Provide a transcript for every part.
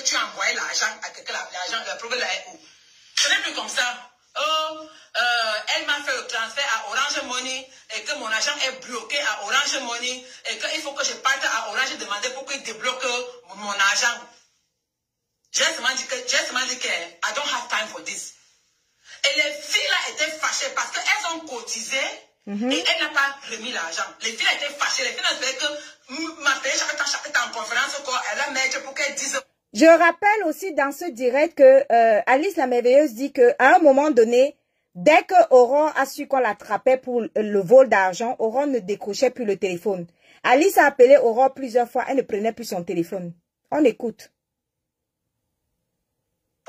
que tu as envoyé l'argent à quelqu'un, l'argent, le problème est où? Ce n'est plus comme ça. Oh, elle m'a fait le transfert à Orange Money et que mon argent est bloqué à Orange Money et qu'il faut que je parte à Orange demander pour qu'il débloque mon argent. J'ai seulement dit que I don't have time for this. Et les filles là étaient fâchées parce qu'elles ont cotisé et elle n'a pas remis l'argent. Les filles étaient fâchées. Les filles n'avaient que m'appeler chaque temps en conférence elle a mettre pour qu'elles disent. Je rappelle aussi dans ce direct que Alice la merveilleuse dit qu'à un moment donné, dès que Aurore a su qu'on l'attrapait pour le vol d'argent, Aurore ne décrochait plus le téléphone. Alice a appelé Aurore plusieurs fois, elle ne prenait plus son téléphone. On écoute.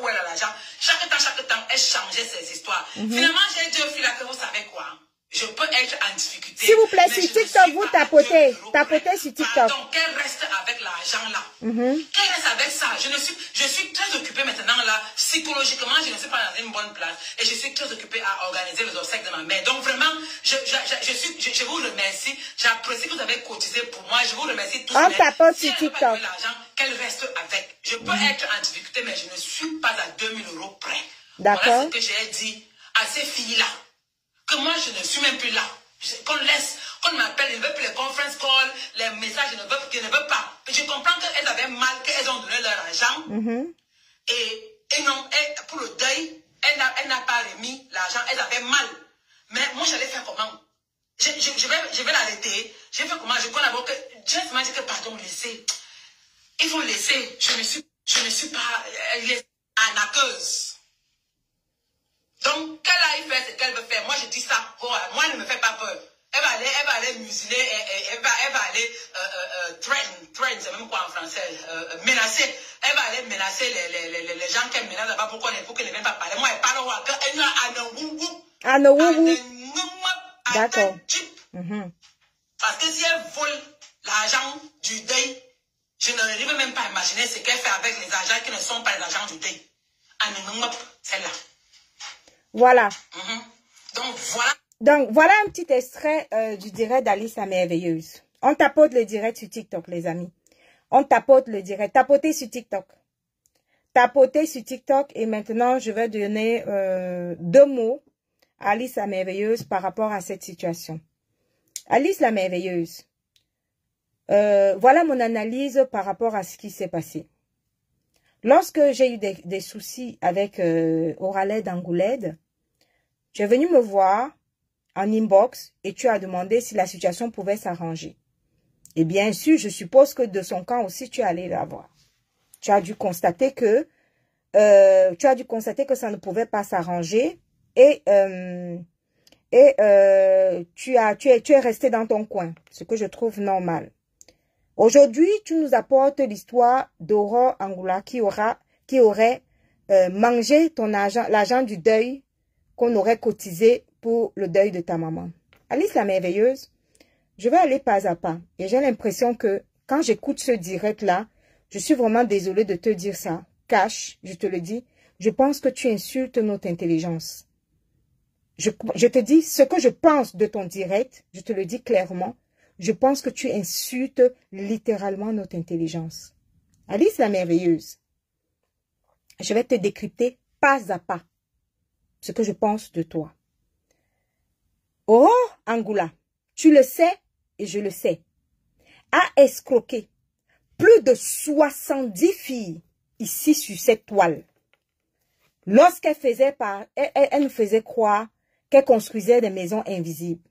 Où elle a l'argent. Chaque temps, elle changeait ses histoires. Finalement, j'ai dit aux filles là que vous savez quoi? Je peux être en difficulté. S'il vous plaît, sur TikTok, vous tapotez. Tapotez sur TikTok. Donc, qu'elle reste avec l'argent là. Qu'elle reste avec ça. Je suis très occupée maintenant là. Psychologiquement, je ne suis pas dans une bonne place. Et je suis très occupée à organiser les obsèques de ma mère. Donc, vraiment, je vous remercie. J'apprécie que vous avez cotisé pour moi. Je vous remercie tous. On tapote sur TikTok. L'argent, qu'elle reste avec. Je peux être en difficulté, mais je ne suis pas à 2000 € près. D'accord. Voilà ce que j'ai dit à ces filles-là. Que moi, je ne suis même plus là. Qu'on m'appelle, je ne veux plus les conference calls, les messages, je ne veux pas. Je comprends qu'elles avaient mal, qu'elles ont donné leur argent. Et non, pour le deuil, elle n'a pas remis l'argent, elles avaient mal. Mais moi, j'allais faire comment? Je vais l'arrêter. Je vais faire comment? J'ai dit que pardon, laissez. Il faut laisser. Je ne suis pas arnaqueuse. Donc, qu'elle aille faire ce qu'elle veut faire. Moi, je dis ça. Moi, elle ne me fait pas peur. Elle va aller museler, elle va aller threaten, c'est même quoi en français, menacer. Elle va aller menacer les gens qu'elle menace là-bas pour qu'elle ne vienne pas parler. Moi, elle parle au elle n'a D'accord. Parce que si elle vole l'argent du deuil, je n'arrive même pas à imaginer ce qu'elle fait avec les argents qui ne sont pas les argents du deuil. Celle-là. Voilà. Donc, voilà un petit extrait du direct d'Alice la merveilleuse. On tapote le direct sur TikTok, les amis. On tapote le direct. Tapotez sur TikTok. Tapotez sur TikTok. Et maintenant, je vais donner 2 mots à Alice la merveilleuse par rapport à cette situation. Alice la merveilleuse. Voilà mon analyse par rapport à ce qui s'est passé. Lorsque j'ai eu des soucis avec Oraled Angoulède, tu es venu me voir en inbox et tu as demandé si la situation pouvait s'arranger. Et bien sûr, je suppose que de son camp aussi, tu es allé la voir. Tu as dû constater que ça ne pouvait pas s'arranger et tu es resté dans ton coin, ce que je trouve normal. Aujourd'hui, tu nous apportes l'histoire d'Aurore Angoula qui aurait mangé ton argent, l'argent du deuil qu'on aurait cotisé pour le deuil de ta maman. Alice la merveilleuse, je vais aller pas à pas. Et j'ai l'impression que quand j'écoute ce direct-là, je suis vraiment désolée de te dire ça. Cash, je te le dis, je pense que tu insultes notre intelligence. Je te dis ce que je pense de ton direct, je te le dis clairement. Je pense que tu insultes littéralement notre intelligence. Alice la merveilleuse, je vais te décrypter pas à pas ce que je pense de toi. Aurore Angoula, tu le sais et je le sais, a escroqué plus de 70 filles ici sur cette toile. Lorsqu'elle elle nous faisait croire qu'elle construisait des maisons invisibles.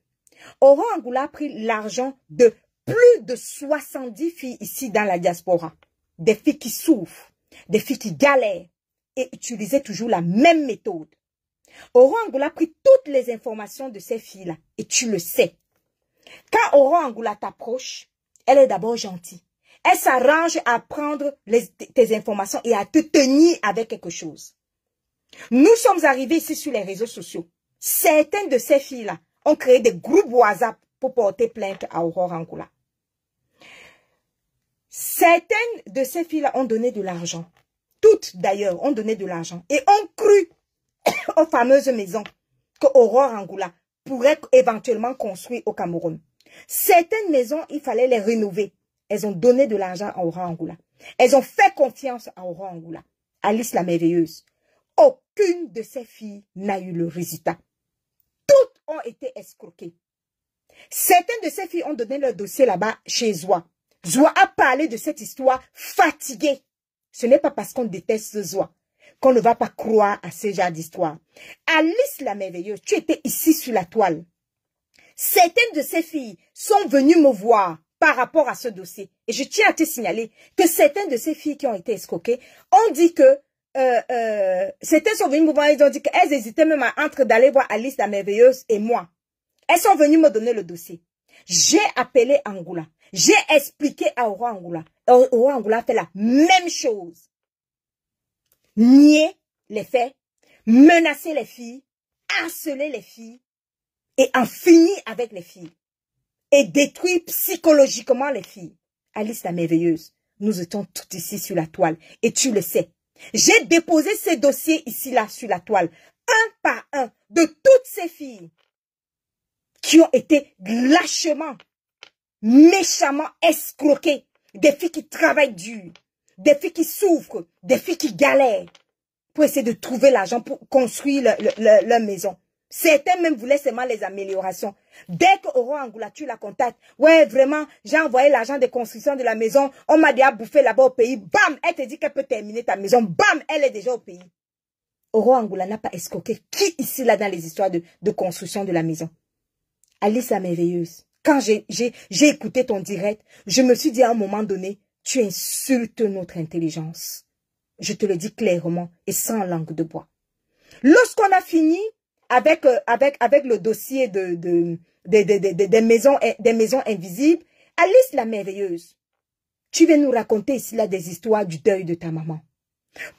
Aurore Angoula a pris l'argent de plus de 70 filles ici dans la diaspora. Des filles qui souffrent, des filles qui galèrent et utilisaient toujours la même méthode. Aurore Angoula a pris toutes les informations de ces filles-là et tu le sais. Quand Aurore Angoula t'approche, elle est d'abord gentille. Elle s'arrange à prendre tes informations et à te tenir avec quelque chose. Nous sommes arrivés ici sur les réseaux sociaux. Certaines de ces filles-là ont créé des groupes WhatsApp pour porter plainte à Aurore Angoula. Certaines de ces filles-là ont donné de l'argent. Toutes d'ailleurs ont donné de l'argent et ont cru aux fameuses maisons que Aurore Angoula pourrait éventuellement construire au Cameroun. Certaines maisons, il fallait les rénover. elles ont donné de l'argent à Aurore Angoula. Elles ont fait confiance à Aurore Angoula. Alice la merveilleuse. Aucune de ces filles n'a eu le résultat. Toutes ont été escroquées. Certaines de ces filles ont donné leur dossier là-bas chez Zoa. Zoa a parlé de cette histoire fatiguée. Ce n'est pas parce qu'on déteste Zoa qu'on ne va pas croire à ce genre d'histoire. Alice la merveilleuse, tu étais ici sur la toile. Certaines de ces filles sont venues me voir par rapport à ce dossier. Et je tiens à te signaler que certaines de ces filles qui ont été escroquées ont dit que certaines sont venues me voir, ils ont dit qu'elles hésitaient même entre d'aller voir Alice la merveilleuse et moi. Elles sont venues me donner le dossier. J'ai appelé Angoula. J'ai expliqué à Aurore Angoula. Aurore Angoula a fait la même chose. Nier les faits, menacer les filles, harceler les filles et en finir avec les filles. Et détruire psychologiquement les filles. Alice la merveilleuse, nous étions toutes ici sur la toile et tu le sais. J'ai déposé ces dossiers ici là sur la toile, un par un, de toutes ces filles qui ont été lâchement, méchamment escroquées, des filles qui travaillent dur, des filles qui souffrent, des filles qui galèrent pour essayer de trouver l'argent pour construire leur maison. Certains même voulaient seulement les améliorations. Dès que Aurore Angoula, tu la contactes, ouais, vraiment, j'ai envoyé l'argent de construction de la maison, on m'a déjà bouffé là-bas au pays, bam, elle te dit qu'elle peut terminer ta maison, bam, elle est déjà au pays. Aurore Angoula n'a pas escroqué qui ici là dans les histoires de construction de la maison? Alice la merveilleuse, quand j'ai écouté ton direct, je me suis dit à un moment donné, tu insultes notre intelligence. Je te le dis clairement et sans langue de bois. Lorsqu'on a fini avec le dossier des maisons invisibles, Alice la merveilleuse, tu viens nous raconter ici là des histoires du deuil de ta maman.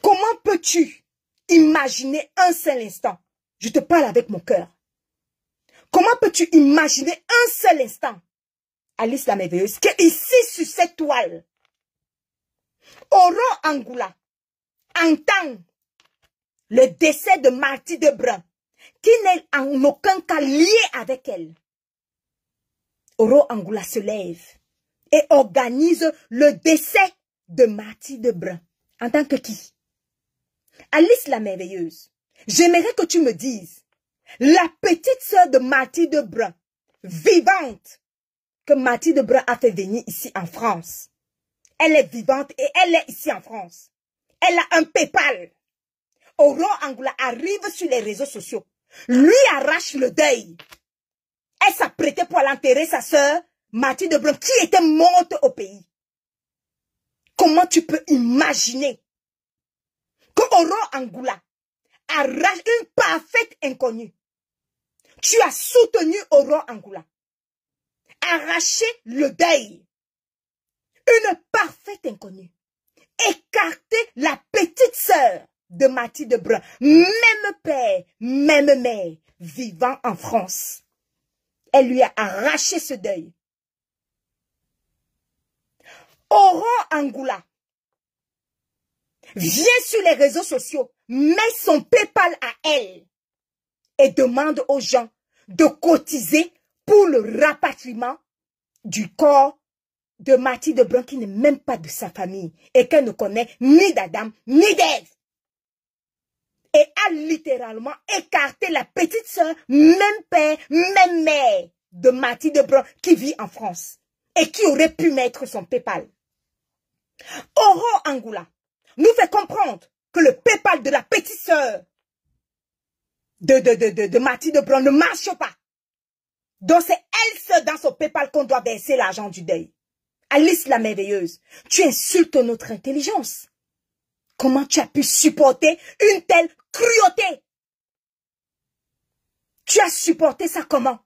Comment peux-tu imaginer un seul instant, je te parle avec mon cœur, comment peux-tu imaginer un seul instant, Alice la merveilleuse, que ici sur cette toile, Aurore Angoula entend le décès de Marty Debrun, qui n'est en aucun cas lié avec elle. Aurore Angoula se lève et organise le décès de Marty Debrun. En tant que qui? Alice la merveilleuse, j'aimerais que tu me dises, la petite sœur de Marty Debrun, vivante, que Marty Debrun a fait venir ici en France. Elle est vivante et elle est ici en France. Elle a un PayPal. Aurore Angoula arrive sur les réseaux sociaux, lui arrache le deuil. Elle s'apprêtait pour aller enterrer sa sœur, Marty Debrun, qui était morte au pays. Comment tu peux imaginer que Aurore Angoula arrache une parfaite inconnue? Tu as soutenu Aurore Angoula. Arracher le deuil. Une parfaite inconnue. Écarter la petite sœur de Marty Debrun, même père, même mère, vivant en France. Elle lui a arraché ce deuil. Aurore Angoula vient sur les réseaux sociaux, met son PayPal à elle et demande aux gens de cotiser pour le rapatriement du corps de Marty Debrun qui n'est même pas de sa famille et qu'elle ne connaît ni d'Adam ni d'Ève. Et a littéralement écarté la petite sœur, même père, même mère de Marty Debrun qui vit en France et qui aurait pu mettre son PayPal. Aurore Angoula nous fait comprendre que le PayPal de la petite sœur de Marty Debrun ne marche pas. Donc c'est elle seule dans son PayPal qu'on doit verser l'argent du deuil. Alice la merveilleuse, tu insultes notre intelligence. Comment tu as pu supporter une telle cruauté? Tu as supporté ça comment?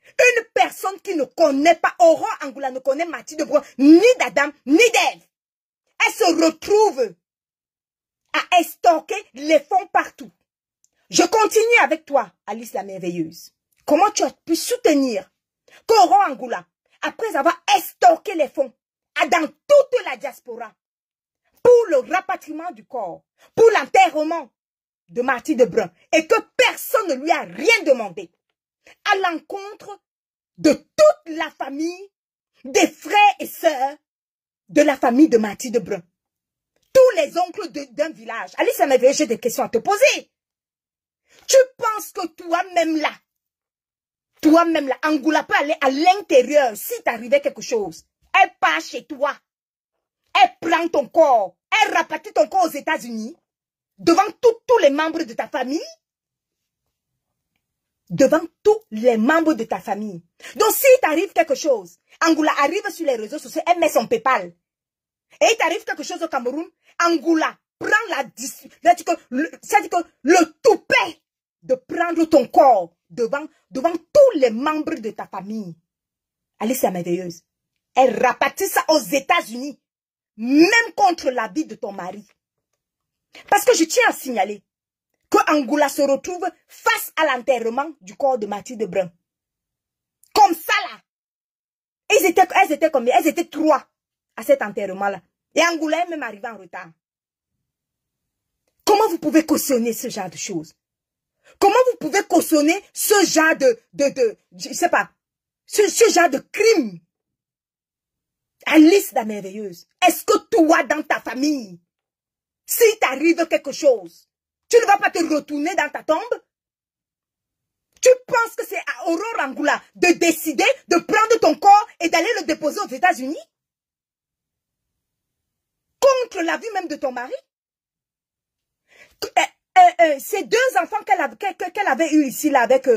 Une personne qui ne connaît pas, Aurore Angoula ne connaît Marty Debrun, ni d'Adam, ni d'Ève. Elle se retrouve à estorquer les fonds partout. Je continue avec toi, Alice la merveilleuse. Comment tu as pu soutenir qu'Aurore Angoula, après avoir estorqué les fonds dans toute la diaspora, pour le rapatriement du corps, pour l'enterrement de Marty Debrun, et que personne ne lui a rien demandé, à l'encontre de toute la famille des frères et sœurs de la famille de Mathilde Brun. Tous les oncles d'un village. Alice, ça m'avait, j'ai des questions à te poser. Tu penses que toi-même là, Angoula peut aller à l'intérieur si t'arrivait quelque chose. Elle part chez toi. Elle prend ton corps. Elle rapatrie ton corps aux États-Unis. Devant tous les membres de ta famille. Devant tous les membres de ta famille. Donc, si t'arrive quelque chose, Angoula arrive sur les réseaux sociaux, elle met son PayPal. Et il t'arrive quelque chose au Cameroun, Angoula prend c'est-à-dire que le toupet de prendre ton corps devant tous les membres de ta famille. Alice est merveilleuse. Elle rapatrie ça aux États-Unis, même contre l'avis de ton mari. Parce que je tiens à signaler que Angoula se retrouve face à l'enterrement du corps de Mathilde Brun. Comme ça là. Elles étaient combien? Elles étaient 3 à cet enterrement-là. Et Angoula est même arrivé en retard. Comment vous pouvez cautionner ce genre de choses? Comment vous pouvez cautionner ce genre je sais pas, ce genre de crime? Alice la merveilleuse, est-ce que toi dans ta famille, s'il t'arrive quelque chose, tu ne vas pas te retourner dans ta tombe? Tu penses que c'est à Aurore Angoula de décider de prendre ton corps et d'aller le déposer aux États-Unis? Contre l'avis même de ton mari? Ces 2 enfants qu'elle avait eu ici là avec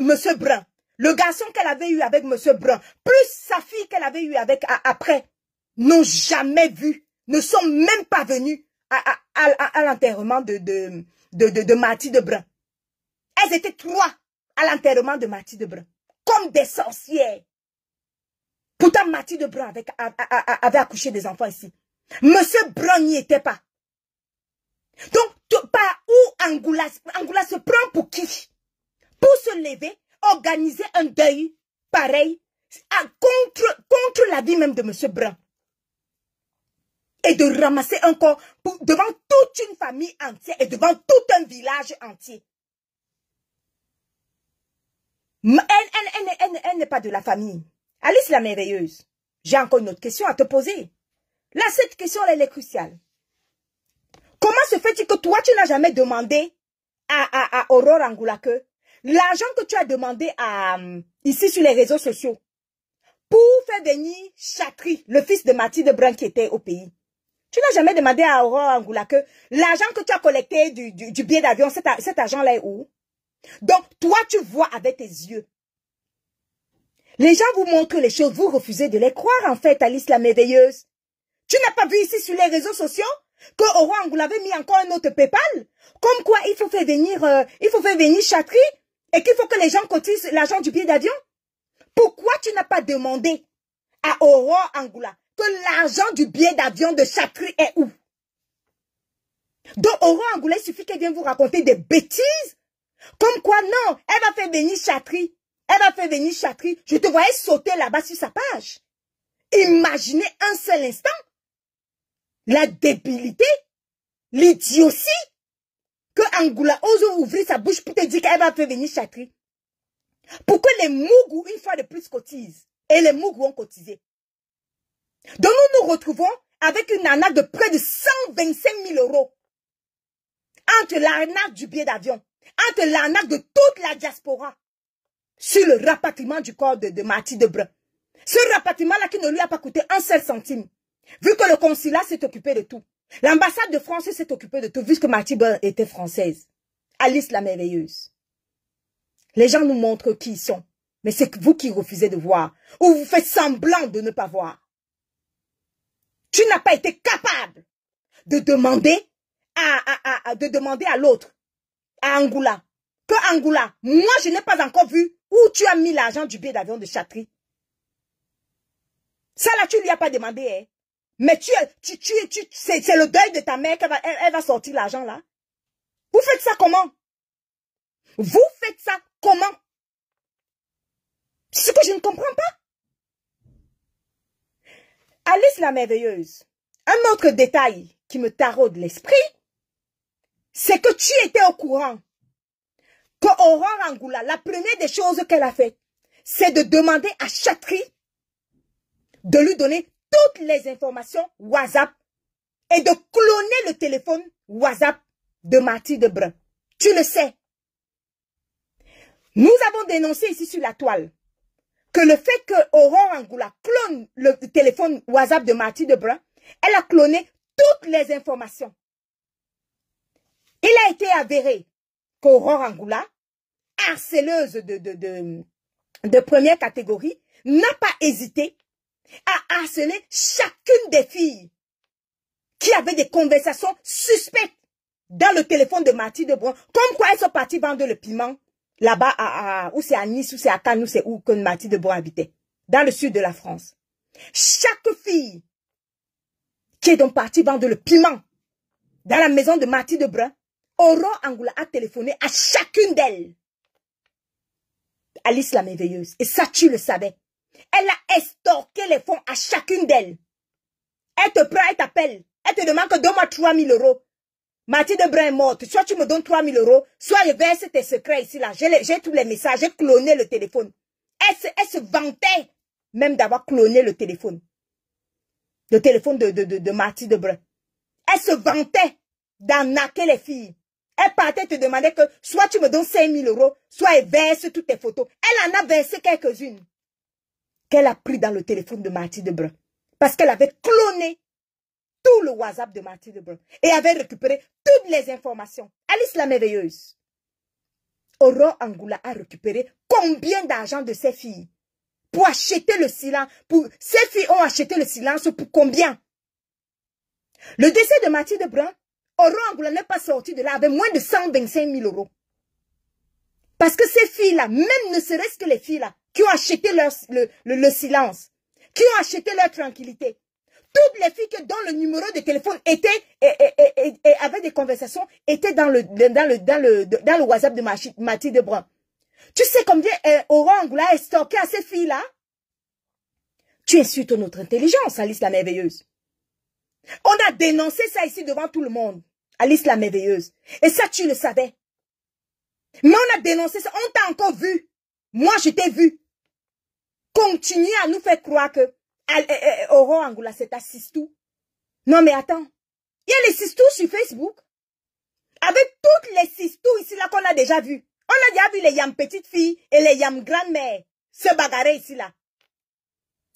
Monsieur Brun, le garçon qu'elle avait eu avec Monsieur Brun, plus sa fille qu'elle avait eu avec après, n'ont jamais vu, ne sont même pas venus à l'enterrement de Mathilde Brun. Elles étaient 3 à l'enterrement de Mathilde Brun, comme des sorcières. Pourtant, Mathilde Brun avait accouché des enfants ici. Monsieur Brun n'y était pas. Donc, par où Angoula se prend pour qui? Pour se lever, organiser un deuil pareil contre la vie même de Monsieur Brun. Et de ramasser un corps devant toute une famille entière et devant tout un village entier. Elle n'est pas de la famille. Alice la merveilleuse, j'ai encore une autre question à te poser. Là, cette question, elle est cruciale. Comment se fait-il que toi, tu n'as jamais demandé à Aurore Angoula que l'argent que tu as demandé ici sur les réseaux sociaux pour faire venir Chatri, le fils de Mathilde Brun qui était au pays, tu n'as jamais demandé à Aurore Angoula que l'argent que tu as collecté du billet d'avion, cet argent-là est où? Donc, toi, tu vois avec tes yeux. Les gens vous montrent les choses, vous refusez de les croire en fait, Alice la merveilleuse. Tu n'as pas vu ici sur les réseaux sociaux que Aurore Angoula avait mis encore un autre PayPal? Comme quoi il faut faire venir Chatri et qu'il faut que les gens cotisent l'argent du billet d'avion? Pourquoi tu n'as pas demandé à Aurore Angoula que l'argent du billet d'avion de Chatri est où? Donc Aurore Angoula, il suffit qu'elle vienne vous raconter des bêtises. Comme quoi non, elle va faire venir Chatri. Elle va faire venir Chatri. Je te voyais sauter là-bas sur sa page. Imaginez un seul instant la débilité, l'idiotie que Angoula ose ouvrir sa bouche pour te dire qu'elle va faire venir Chatri. Pour que les Mougou, une fois de plus, cotisent. Et les Mougou ont cotisé. Donc nous nous retrouvons avec une arnaque de près de 125 000 € entre l'arnaque du billet d'avion, entre l'arnaque de toute la diaspora sur le rapatriement du corps de Mathilde Brun. Ce rapatriement-là qui ne lui a pas coûté un seul centime. Vu que le consulat s'est occupé de tout. L'ambassade de France s'est occupée de tout, vu que Mathilde Brun était française. Alice la merveilleuse. Les gens nous montrent qui ils sont. Mais c'est vous qui refusez de voir. Ou vous faites semblant de ne pas voir. Tu n'as pas été capable de demander à l'autre, à Angoula. Que Angoula, moi je n'ai pas encore vu où tu as mis l'argent du billet d'avion de Chatri. Ça là, tu lui as pas demandé, hein. Mais c'est le deuil de ta mère qu'elle va sortir l'argent là. Vous faites ça comment? Vous faites ça comment? C'est ce que je ne comprends pas. Alice la merveilleuse, un autre détail qui me taraude l'esprit, c'est que tu étais au courant que Aurore Angoula, la première des choses qu'elle a fait, c'est de demander à Chatri de lui donner toutes les informations WhatsApp et de cloner le téléphone WhatsApp de Mathilde Brun. Tu le sais. Nous avons dénoncé ici sur la toile que le fait que Aurore Angoula clone le téléphone WhatsApp de Mathilde Brun, elle a cloné toutes les informations. Il a été avéré qu'Aurore Angoula, harceleuse de première catégorie, n'a pas hésité à harceler chacune des filles qui avaient des conversations suspectes dans le téléphone de Mathilde Brun, comme quoi elles sont parties vendre le piment là-bas, ou c'est à Nice, ou c'est à Cannes, ou c'est où que Mathilde Brun habitait, dans le sud de la France. Chaque fille qui est donc partie vendre le piment dans la maison de Mathilde Brun, Aurore Angoula a téléphoné à chacune d'elles. Alice la merveilleuse. Et ça, tu le savais. Elle a estorqué les fonds à chacune d'elles. Elle te prend, elle t'appelle. Elle te demande que donne-moi 3 000 €. Mathilde Brun est morte. Soit tu me donnes 3 000 €, soit je verse tes secrets ici, là. J'ai tous les messages, j'ai cloné le téléphone. Elle se vantait même d'avoir cloné le téléphone. Le téléphone de Mathilde Brun. Elle se vantait d'arnaquer les filles. Elle partait te demander que soit tu me donnes 5 000 €, soit elle verse toutes tes photos. Elle en a versé quelques-unes qu'elle a pris dans le téléphone de Mathilde Brun. Parce qu'elle avait cloné tout le WhatsApp de Mathilde Brun et avait récupéré toutes les informations. Alice la merveilleuse. Aurore Angoula a récupéré combien d'argent de ces filles pour acheter le silence. Ces filles ont acheté le silence pour combien? Le décès de Mathilde Brun, Aurore Angoula n'est pas sortie de là avec moins de 125 000 €. Parce que ces filles-là, même ne serait-ce que les filles-là, qui ont acheté le silence, qui ont acheté leur tranquillité, toutes les filles dont le numéro de téléphone était et avait des conversations étaient dans le WhatsApp de Mathilde Brun. Tu sais combien Aurore Angoula est stocké à ces filles-là? Tu insultes notre intelligence, Alice la merveilleuse. On a dénoncé ça ici devant tout le monde, Alice la merveilleuse. Et ça, tu le savais. Mais on a dénoncé ça, on t'a encore vu. Moi, je t'ai vu. Continuer à nous faire croire que Aurore Angoula, c'est ta sistou. Non, mais attends. Il y a les sistous sur Facebook. Avec toutes les sistous ici là qu'on a déjà vues. On a déjà vu les yam petites filles et les yam grand-mères se bagarrer ici là.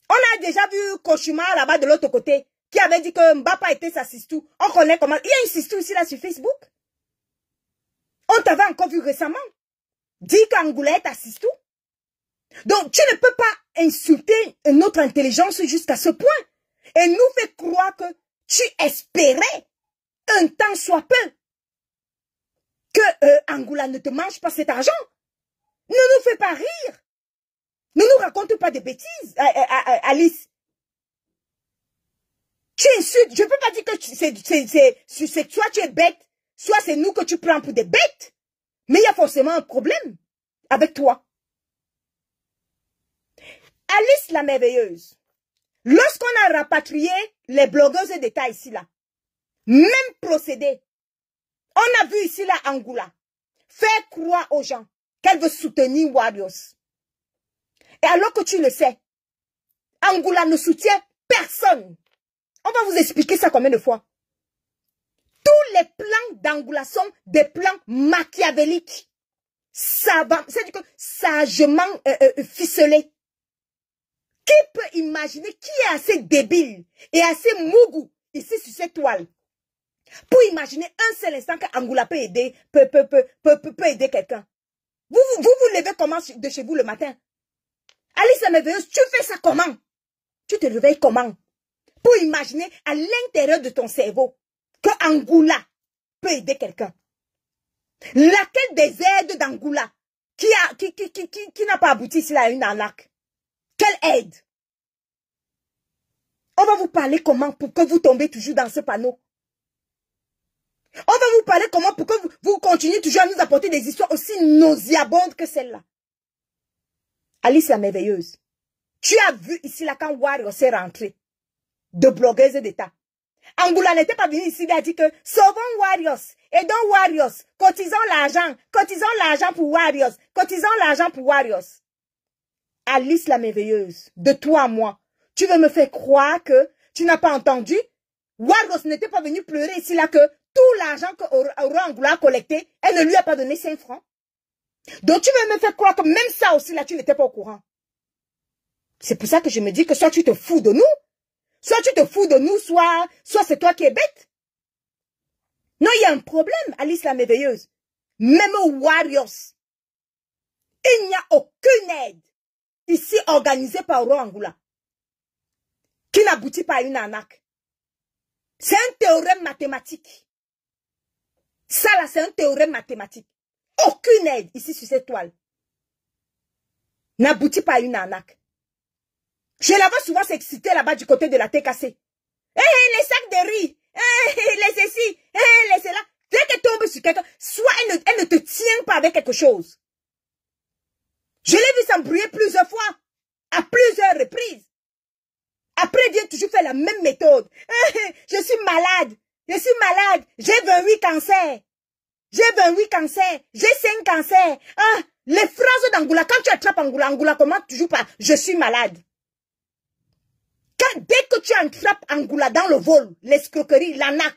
On a déjà vu Cauchemar là-bas de l'autre côté qui avait dit que Mbapa était sa sistou. On connaît comment. Il y a une sistou ici là sur Facebook. On t'avait encore vu récemment. Dis qu'Angoula est ta sistou. Donc, tu ne peux pas insulter notre intelligence jusqu'à ce point. Et nous fait croire que tu espérais un temps soit peu que Angoula ne te mange pas cet argent. Ne nous fais pas rire. Ne nous raconte pas de bêtises, Alice. Tu insultes. Je ne peux pas dire que soit tu es bête, soit c'est nous que tu prends pour des bêtes. Mais il y a forcément un problème avec toi. Alice la merveilleuse, lorsqu'on a rapatrié les blogueuses d'État ici là, même procédé, on a vu ici là Angoula faire croire aux gens qu'elle veut soutenir Warriors. Et alors que tu le sais, Angoula ne soutient personne. On va vous expliquer ça combien de fois. Tous les plans d'Angoula sont des plans machiavéliques, c'est-à-dire que sagement ficelés. Qui peut imaginer, qui est assez débile et assez mougou ici sur cette toile pour imaginer un seul instant qu'Angoula peut aider, peut aider quelqu'un? Vous levez comment de chez vous le matin? Alice la merveilleuse, tu fais ça comment? Tu te réveilles comment? Pour imaginer à l'intérieur de ton cerveau que Angoula peut aider quelqu'un. Laquelle des aides d'Angoula qui n'a pas abouti ici à une arnaque? Quelle aide? On va vous parler comment pour que vous tombez toujours dans ce panneau. On va vous parler comment pour que vous continuez toujours à nous apporter des histoires aussi nauséabondes que celle-là. Alice la merveilleuse, tu as vu ici là quand Warriors s'est rentré de blogueuse d'État. Angoula n'était pas venu ici, il a dit que sauvons Warriors, aidons Warriors, cotisons l'argent pour Warriors, cotisons l'argent pour Warriors. Alice la merveilleuse, de toi à moi, tu veux me faire croire que tu n'as pas entendu? Warros n'était pas venu pleurer ici là que tout l'argent que Aurore Angoula a collecté, elle ne lui a pas donné 5 francs. Donc tu veux me faire croire que même ça aussi là, tu n'étais pas au courant. C'est pour ça que je me dis que soit tu te fous de nous, soit c'est toi qui es bête. Non, il y a un problème, Alice la merveilleuse. Même aux Warriors, il n'y a aucune aide ici organisée par Aurore Angoula qui n'aboutit pas à une arnaque. C'est un théorème mathématique. Ça là, c'est un théorème mathématique. Aucune aide ici sur cette toile n'aboutit pas à une arnaque. Je la vois souvent s'exciter là-bas du côté de la TKC. Les sacs de riz, les ceci, les cela. Dès qu'elle tombe sur quelqu'un, soit elle ne te tient pas avec quelque chose. Je l'ai vu s'embrouiller plusieurs fois, à plusieurs reprises. Après, elle vient toujours faire la même méthode. Je suis malade, j'ai 28 cancers. J'ai 5 cancers. Les phrases d'Angoula, quand tu attrapes Angoula commence toujours par « je suis malade ». Dès que tu attrapes Angoula dans le vol, l'escroquerie, l'arnaque,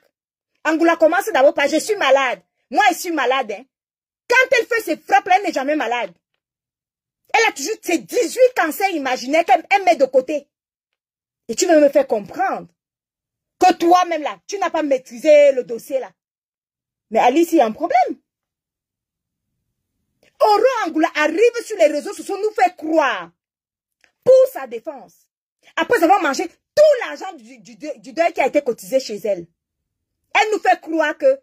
Angoula commence d'abord par « je suis malade ». Moi, je suis malade. Hein. Quand elle fait ses frappes, elle n'est jamais malade. Elle a toujours ses 18 cancers imaginaires qu'elle met de côté. Et tu veux me faire comprendre que toi-même là, tu n'as pas maîtrisé le dossier là. Mais Alice, il y a un problème. Aurore Angoula arrive sur les réseaux sociaux nous faire croire, pour sa défense, après avoir mangé tout l'argent du deuil qui a été cotisé chez elle. Elle nous fait croire que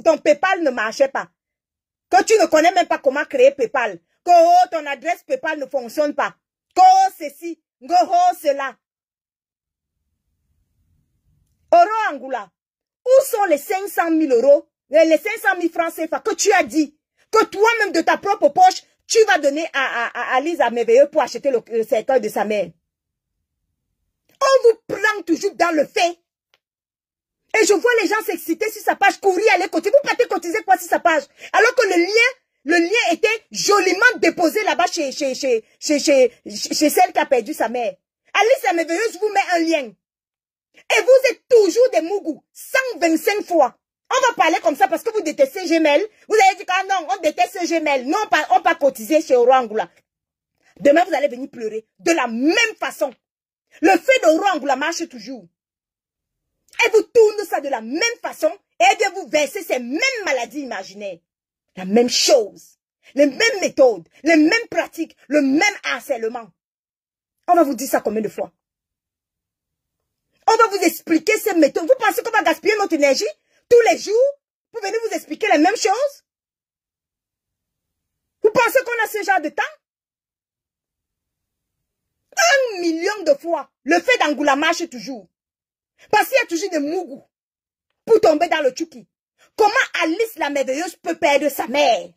ton PayPal ne marchait pas. Que tu ne connais même pas comment créer PayPal. Que ton adresse PayPal ne fonctionne pas. Que ceci, que cela. Aurore Angoula, où sont les 500 000 euros, les 500 000 francs CFA que tu as dit, que toi-même de ta propre poche, tu vas donner à Alice la merveilleuse pour acheter le cercueil de sa mère? On vous prend toujours dans le fait. Et je vois les gens s'exciter sur sa page, courir, aller cotiser. Vous partez cotiser quoi sur sa page? Alors que le lien était joliment déposé là-bas chez celle qui a perdu sa mère. Alice la merveilleuse vous met un lien. Et vous êtes toujours des mougous, 125 fois. On va parler comme ça parce que vous détestez Gmail. Vous allez dire, ah non, on déteste Gmail. Non, on va cotiser chez Aurore Angoula. Demain, vous allez venir pleurer. De la même façon. Le fait d'Aurore Angoula marche toujours. Elle vous tourne ça de la même façon et elle vient vous verser ces mêmes maladies imaginaires. La même chose. Les mêmes méthodes, les mêmes pratiques, le même harcèlement. On va vous dire ça combien de fois? On va vous expliquer ces méthodes. Vous pensez qu'on va gaspiller notre énergie tous les jours pour venir vous expliquer les mêmes choses? Vous pensez qu'on a ce genre de temps? 1 million de fois, le fait d'Angoula marche toujours. Parce qu'il y a toujours des mougous pour tomber dans le tchouki. Comment Alice la merveilleuse peut perdre sa mère?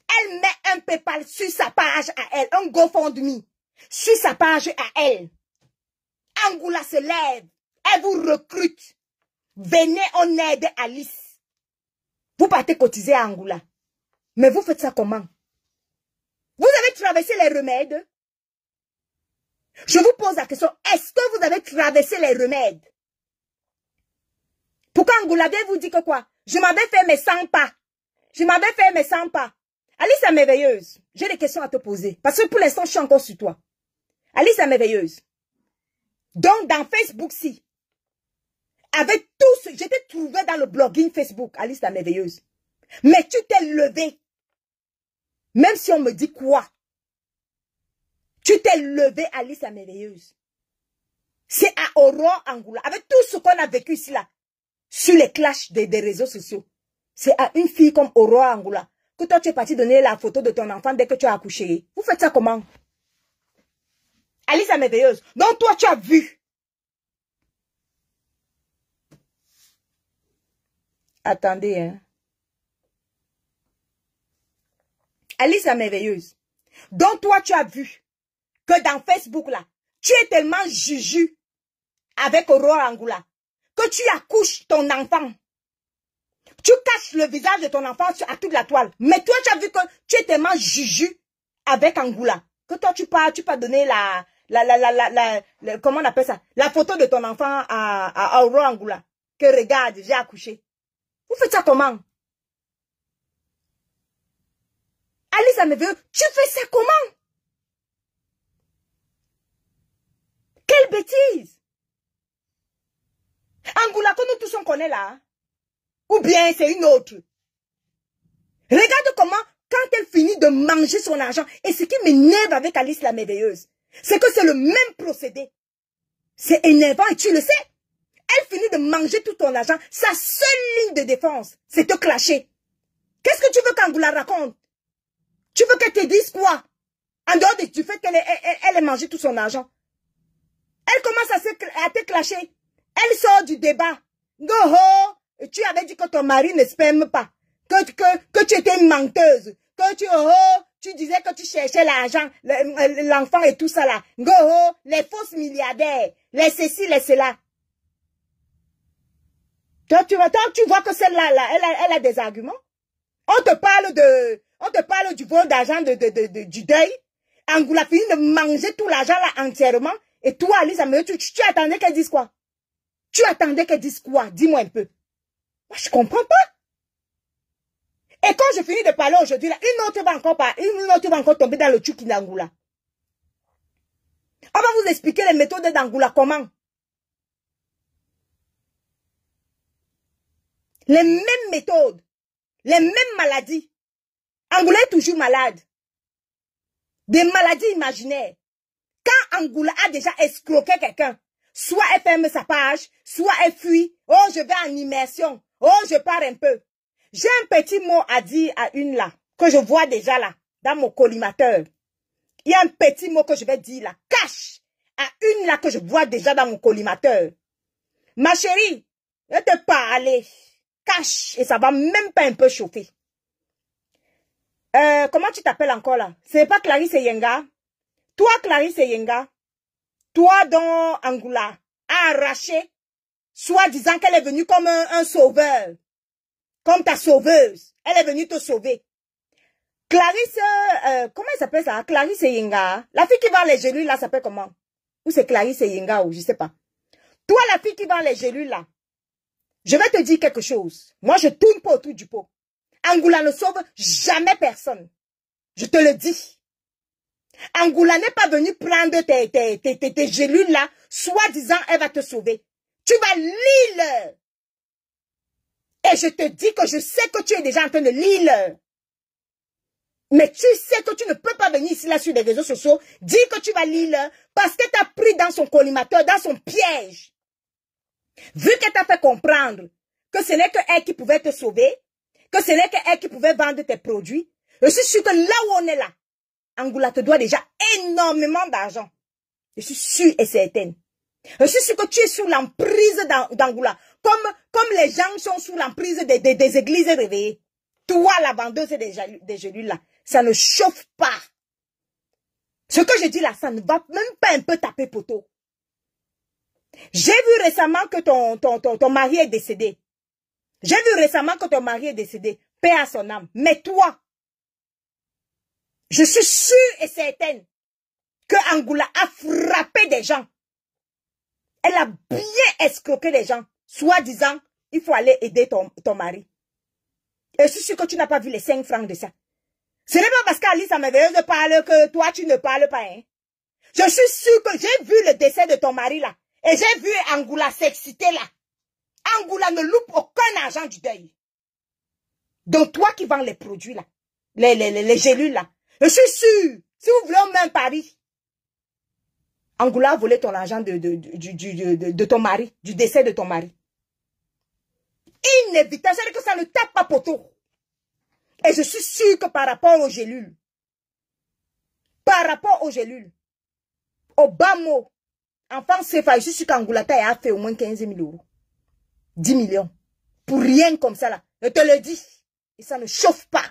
Elle met un PayPal sur sa page à elle, un GoFundMe sur sa page à elle. Angoula se lève, elle vous recrute. Venez, on aide Alice. Vous partez cotiser à Angoula. Mais vous faites ça comment? Vous avez traversé les remèdes? Je vous pose la question, est-ce que vous avez traversé les remèdes? Pourquoi Angoula vient vous dire que quoi? Je m'avais fait mes 100 pas. Je m'avais fait mes 100 pas. Alice la merveilleuse, j'ai des questions à te poser. Parce que pour l'instant, je suis encore sur toi. Alice la merveilleuse. Donc, dans Facebook-ci, avec tout ce... Je t'ai trouvé dans le blogging Facebook, Alice la merveilleuse. Mais tu t'es levé. Même si on me dit quoi? Tu t'es levé, Alice la merveilleuse. C'est à Aurore Angoula. Avec tout ce qu'on a vécu ici, là, sur les clashs des réseaux sociaux. C'est à une fille comme Aurore Angoula que toi, tu es parti donner la photo de ton enfant dès que tu as accouché. Vous faites ça comment? Alice la merveilleuse. Donc, toi, tu as vu. Attendez, hein. Alice la merveilleuse. Donc, toi, tu as vu que dans Facebook, là, tu es tellement juju avec Aurore Angoula que tu accouches ton enfant. Tu caches le visage de ton enfant à toute la toile. Mais toi, tu as vu que tu es tellement juju avec Angoula que toi, tu peux donner comment on appelle ça? La photo de ton enfant à Aurora Angoula. Que regarde, j'ai accouché. Vous faites ça comment? Alice Améveilleux, tu fais ça comment? Quelle bêtise! Angoula, que nous tous on connaît là. Ou bien c'est une autre. Regarde comment, quand elle finit de manger son argent, et ce qui m'énerve avec Alice la merveilleuse, c'est que c'est le même procédé. C'est énervant et tu le sais. Elle finit de manger tout ton argent. Sa seule ligne de défense, c'est te clasher. Qu'est-ce que tu veux qu'Angoula raconte? Tu veux qu'elle te dise quoi? En dehors du fait qu'elle ait mangé tout son argent. Elle commence à te clasher. Elle sort du débat. Go, tu avais dit que ton mari ne sperme pas. Que tu étais une menteuse. Que tu disais que tu cherchais l'argent, l'enfant et tout ça là. Go, les fausses milliardaires. Les ceci, les cela. Toi, tu vois que celle-là, elle a des arguments. On te parle du vol d'argent du deuil. Angoula finit de manger tout l'argent là entièrement. Et toi, Alice, tu attendais qu'elle dise quoi? Tu attendais qu'elle dise quoi? Dis-moi un peu. Moi, je comprends pas. Et quand je finis de parler aujourd'hui, là, une autre va encore tomber dans le tchouki d'Angoula. On va vous expliquer les méthodes d'Angoula comment. Les mêmes méthodes, les mêmes maladies. Angoula est toujours malade. Des maladies imaginaires. Quand Angoula a déjà escroqué quelqu'un, soit elle ferme sa page, soit elle fuit. Oh, je vais en immersion. Oh, je pars un peu. J'ai un petit mot à dire à une là, que je vois déjà là, dans mon collimateur. Il y a un petit mot que je vais dire là, cache, à une là que je vois déjà dans mon collimateur. Ma chérie, je vais te parler, cache, et ça va même pas un peu chauffer. Comment tu t'appelles encore là? C'est pas Clarisse Yenga? Toi, Clarisse Yenga, toi dont Angoula a arraché, soit disant qu'elle est venue comme un sauveur, comme ta sauveuse. Elle est venue te sauver. Clarisse, comment elle s'appelle ça? Clarisse Yenga. La fille qui vend les gélules là s'appelle comment? Ou c'est Clarisse Yenga ou je sais pas. Toi, la fille qui vend les gélules là, je vais te dire quelque chose. Moi, je tourne pas autour du pot. Angoula ne sauve jamais personne. Je te le dis. Angoula n'est pas venue prendre tes gélules là, soi-disant elle va te sauver. Tu vas lire. Et je te dis que je sais que tu es déjà en train de lire. Mais tu sais que tu ne peux pas venir ici là sur les réseaux sociaux, dire que tu vas lire parce que tu as pris dans son collimateur, dans son piège. Vu qu'elle t'a fait comprendre que ce n'est que elle qui pouvait te sauver, que ce n'est que elle qui pouvait vendre tes produits, je suis sûre que là où on est là, Angoula te doit déjà énormément d'argent. Je suis sûre et certaine. Je suis sûre que tu es sous l'emprise d'Angoula. Comme les gens sont sous l'emprise des églises réveillées. Toi, la vendeuse des gélules là, ça ne chauffe pas. Ce que je dis là, ça ne va même pas un peu taper poteau. J'ai vu récemment que ton mari est décédé. J'ai vu récemment que ton mari est décédé. Paix à son âme. Mais toi, je suis sûre et certaine que Angoula a frappé des gens. Elle a bien escroqué les gens. Soi-disant, il faut aller aider ton mari. Et je suis sûre que tu n'as pas vu les 5 francs de ça. Ce n'est pas parce qu'Alice Améveilleuse parle que toi, tu ne parles pas. Hein. Je suis sûre que j'ai vu le décès de ton mari là. Et j'ai vu Angoula s'exciter là. Angoula ne loupe aucun argent du deuil. Donc toi qui vends les produits là, les gélules là, je suis sûre, si vous voulez on met un pari, Angoula a volé ton argent de ton mari, du décès de ton mari. Inévitable, c'est-à-dire que ça ne tape pas poteau. Et je suis sûre que par rapport aux gélules, au bas mot, enfant CFA, je suis sûre qu'Angoula a fait au moins 15 000 €. 10 millions. Pour rien comme ça là. Je te le dis. Et ça ne chauffe pas.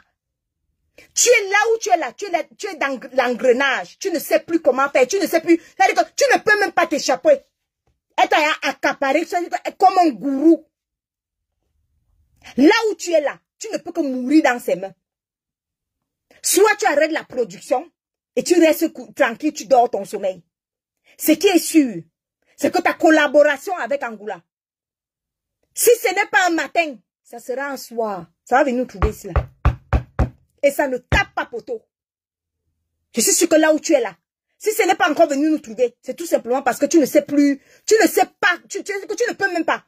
Tu es là où tu es là. Tu es dans l'engrenage. Tu ne sais plus comment faire. Tu ne sais plus. C'est-à-dire que tu ne peux même pas t'échapper. Elle t'a accaparé comme un gourou. Là où tu es là, tu ne peux que mourir dans ses mains. Soit tu arrêtes la production et tu restes tranquille, tu dors ton sommeil. Ce qui est sûr, c'est que ta collaboration avec Angoula, si ce n'est pas un matin, ça sera un soir. Ça va venir nous trouver ici, là. Et ça ne tape pas poteau. Je suis sûr que là où tu es là, si ce n'est pas encore venu nous trouver, c'est tout simplement parce que tu ne sais plus, tu ne sais pas, tu ne peux même pas.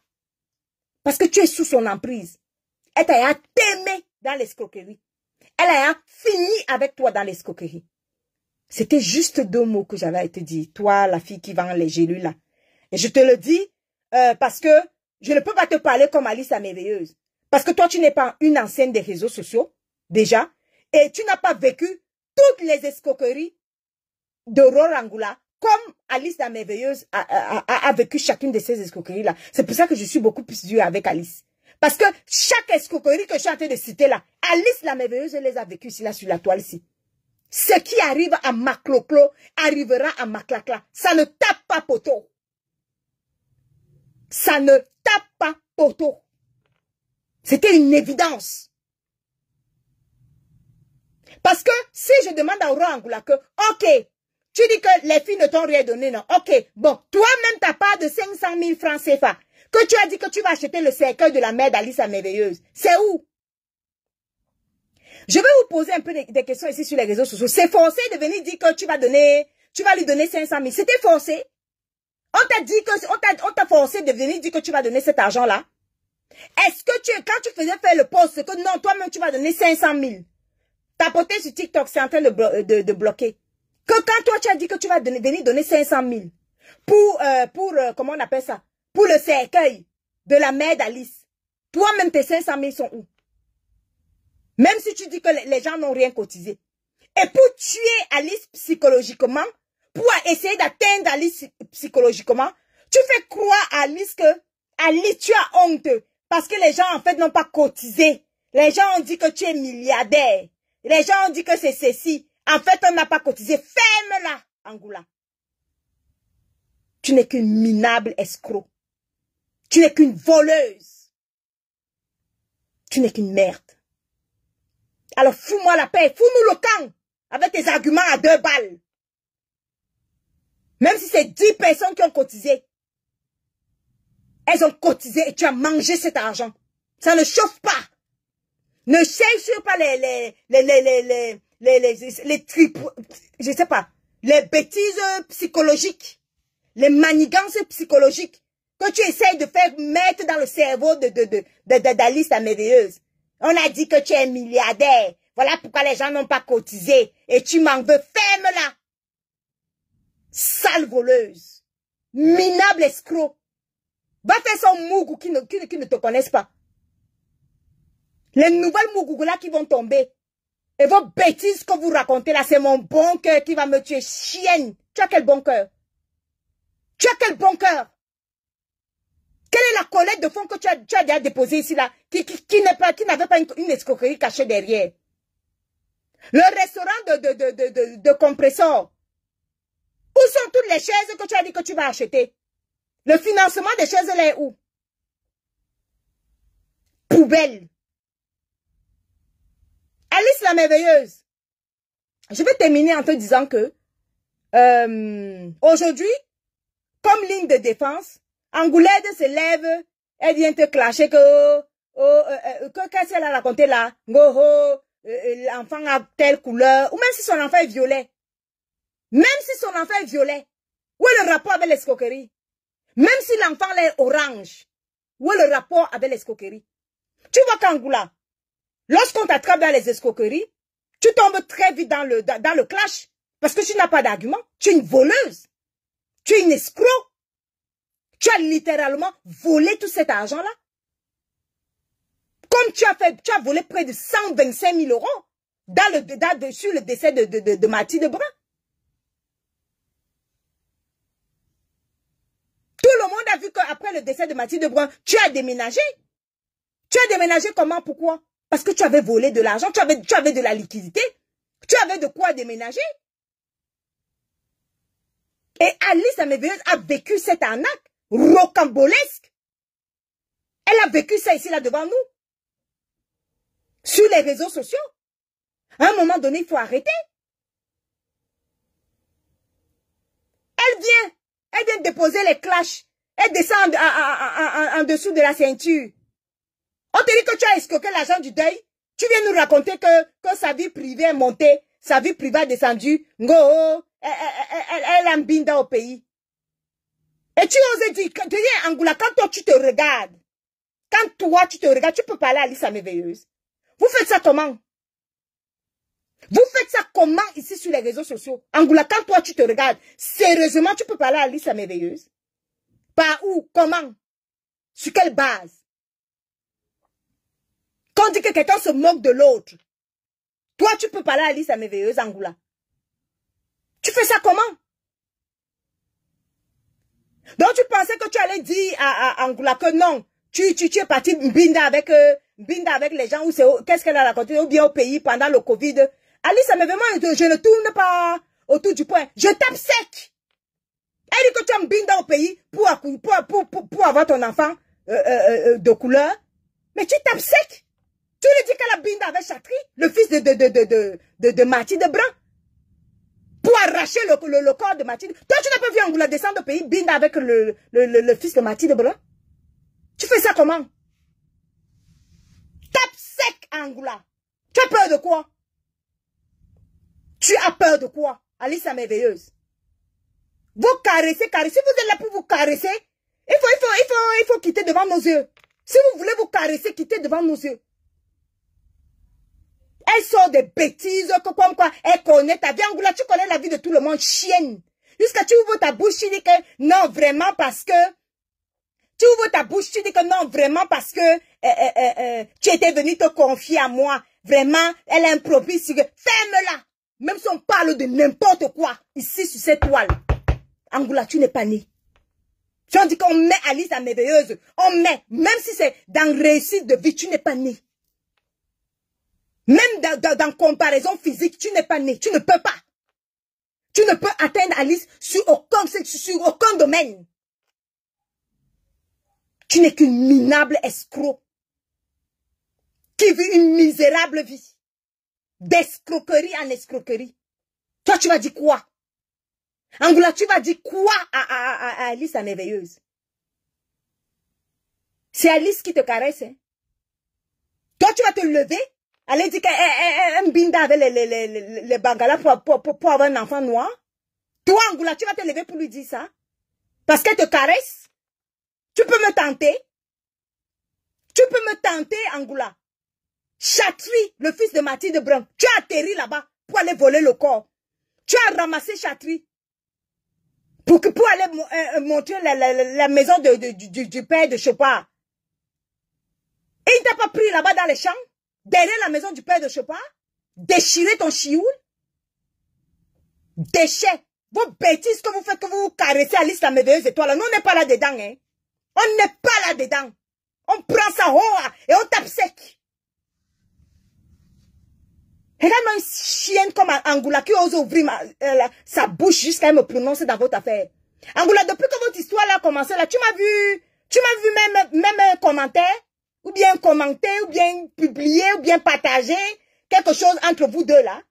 Parce que tu es sous son emprise. Elle t'a t'aimé dans l'escroquerie. Elle a fini avec toi dans l'escroquerie. C'était juste 2 mots que j'avais à te dire. Toi, la fille qui vend les gélules là. Et je te le dis parce que je ne peux pas te parler comme Alice la merveilleuse. Parce que toi, tu n'es pas une ancienne des réseaux sociaux, déjà. Et tu n'as pas vécu toutes les escroqueries d'Aurore Angoula comme Alice la merveilleuse a vécu chacune de ces escroqueries-là. C'est pour ça que je suis beaucoup plus dure avec Alice. Parce que chaque escroquerie que je suis en train de citer là, Alice la merveilleuse, elle les a vécues ici, là, sur la toile ici. Ce qui arrive à Macloclo arrivera à Maclacla. Ça ne tape pas poteau. Ça ne tape pas poteau. C'était une évidence. Parce que si je demande à Aurore Angoula que, ok, tu dis que les filles ne t'ont rien donné, non? Ok, bon, toi-même, ta part de 500 000 francs CFA, que tu as dit que tu vas acheter le cercueil de la mère d'Alice la merveilleuse, c'est où? Je vais vous poser un peu des questions ici sur les réseaux sociaux. C'est forcé de venir dire que tu vas lui donner 500 000. C'était forcé. On t'a dit que, on t'a forcé de venir dire que tu vas donner cet argent-là. Est-ce que quand tu faisais faire le post, que non, toi-même tu vas donner 500 000. Tapoter sur TikTok, c'est en train de bloquer. Que quand toi tu as dit que tu vas venir donner 500 000 pour comment on appelle ça? Pour le cercueil de la mère d'Alice. Toi-même tes 500 000 sont où? Même si tu dis que les gens n'ont rien cotisé. Et pour tuer Alice psychologiquement, pour essayer d'atteindre Alice psychologiquement, tu fais croire à Alice que, Alice, tu as honte. Parce que les gens, en fait, n'ont pas cotisé. Les gens ont dit que tu es milliardaire. Les gens ont dit que c'est ceci. En fait, on n'a pas cotisé. Ferme-la, Angoula. Tu n'es qu'une minable escroc. Tu n'es qu'une voleuse. Tu n'es qu'une merde. Alors fous-moi la paix, fous-nous le camp avec tes arguments à 2 balles. Même si c'est 10 personnes qui ont cotisé. Elles ont cotisé et tu as mangé cet argent. Ça ne chauffe pas. Ne cherche pas je sais pas, les bêtises psychologiques, les manigances psychologiques que tu essayes de faire mettre dans le cerveau d'Alice la merveilleuse. On a dit que tu es milliardaire. Voilà pourquoi les gens n'ont pas cotisé. Et tu m'en veux. Ferme-la. Sale voleuse. Minable escroc. Va faire son mougou qui ne te connaissent pas. Les nouvelles mougou là qui vont tomber. Et vos bêtises que vous racontez là, c'est mon bon cœur qui va me tuer. Chienne. Tu as quel bon cœur? Tu as quel bon cœur? Quelle est la collecte de fonds que tu as déjà déposée ici là, qui n'avait pas une escroquerie cachée derrière? Le restaurant de compresseur. Où sont toutes les chaises que tu as dit que tu vas acheter? Le financement des chaises là est où? Poubelle. Alice la merveilleuse. Je vais terminer en te disant que aujourd'hui, comme ligne de défense, Angoulède se lève, elle vient te clasher que qu'est-ce qu'elle a raconté là? L'enfant a telle couleur, ou même si son enfant est violet. Même si son enfant est violet, où est le rapport avec l'escroquerie? Même si l'enfant est orange, où est le rapport avec l'escroquerie? Tu vois qu'Angoula, lorsqu'on t'attrape dans les escroqueries, tu tombes très vite dans le clash, parce que tu n'as pas d'argument. Tu es une voleuse. Tu es une escroc. Tu as littéralement volé tout cet argent-là. Comme tu as volé près de 125 000 euros sur le décès de Mathilde Brun. Tout le monde a vu qu'après le décès de Mathilde Brun, tu as déménagé. Tu as déménagé comment? Pourquoi? Parce que tu avais volé de l'argent, tu avais de la liquidité. Tu avais de quoi déménager. Et Alice la merveilleuse a vécu cette arnaque rocambolesque. Elle a vécu ça ici, là, devant nous. Sur les réseaux sociaux. À un moment donné, il faut arrêter. Elle vient déposer les clashs. Elle descend en dessous de la ceinture. On te dit que tu as escroqué l'argent du deuil. Tu viens nous raconter que sa vie privée est montée, sa vie privée est descendue. Ngo, elle a un binda au pays. Et tu oses dire, Angoula, quand toi tu te regardes, tu peux parler à Alice la merveilleuse. Vous faites ça comment? Vous faites ça comment ici sur les réseaux sociaux? Angoula, quand toi tu te regardes, sérieusement tu peux parler à Alice la merveilleuse? Par où? Comment? Sur quelle base? Quand on dit que quelqu'un se moque de l'autre, toi tu peux parler à Alice la merveilleuse, Angoula. Tu fais ça comment? Donc tu pensais que tu allais dire à Angoula que non, tu es parti binda avec les gens, ou c'est qu'est-ce qu'elle a raconté, ou bien au pays pendant le Covid. Alice, ça me vraiment, je ne tourne pas autour du point. Je tape sec. Elle dit que tu es binda au pays pour avoir ton enfant de couleur. Mais tu tapes sec. Tu lui dis qu'elle a binda avec Chatri, le fils de Mathilde Brun. Pour arracher le corps de Mathilde. Toi, tu n'as pas vu Angoula descendre au pays, binda avec le fils de Mathilde Brun. Tu fais ça comment? Tape sec, Angoula. Tu as peur de quoi? Tu as peur de quoi? Alice la merveilleuse. Vous caressez. Vous êtes là pour vous caresser. Il faut quitter devant nos yeux. Si vous voulez vous caresser, quittez devant nos yeux. Elle sort des bêtises, comme quoi elle connaît ta vie. Angoula, tu connais la vie de tout le monde, chienne. Jusqu'à tu ouvres ta bouche, tu dis que non, vraiment parce que... Tu ouvres ta bouche, tu dis que non, vraiment parce que tu étais venu te confier à moi. Vraiment, elle est impropice. Ferme-la. Même si on parle de n'importe quoi, ici sur cette toile. Angoula, tu n'es pas né. Si on dit qu'on met Alice la merveilleuse, on met, même si c'est dans réussite de vie, tu n'es pas né. Même dans comparaison physique, tu n'es pas né. Tu ne peux pas. Tu ne peux atteindre Alice sur aucun domaine. Tu n'es qu'une minable escroc qui vit une misérable vie. D'escroquerie en escroquerie. Toi, tu vas dire quoi? Angoula, tu vas dire quoi à Alice la merveilleuse? C'est Alice qui te caresse. Hein? Toi, tu vas te lever, aller dire qu'elle binda avec les bangalas pour avoir un enfant noir. Toi, Angoula, tu vas te lever pour lui dire ça? Parce qu'elle te caresse? Tu peux me tenter? Tu peux me tenter, Angoula? Chatri, le fils de Mathilde Brun, tu as atterri là-bas pour aller voler le corps. Tu as ramassé Chatri pour aller montrer la maison du père de Chopard. Et il t'a pas pris là-bas dans les champs, derrière la maison du père de Chopard, déchirer ton chioul? Déchet. Vos bêtises que vous faites, que vous caressez Alice la merveilleuse étoile, nous on n'est pas là-dedans, hein. On n'est pas là-dedans. On prend ça haut et on tape sec. Regarde-moi une chienne comme Angoula qui ose ouvrir sa bouche jusqu'à me prononcer dans votre affaire. Angoula, depuis que votre histoire a commencé là, tu m'as vu même un commentaire, ou bien commenter, ou bien publier, ou bien partager quelque chose entre vous deux là.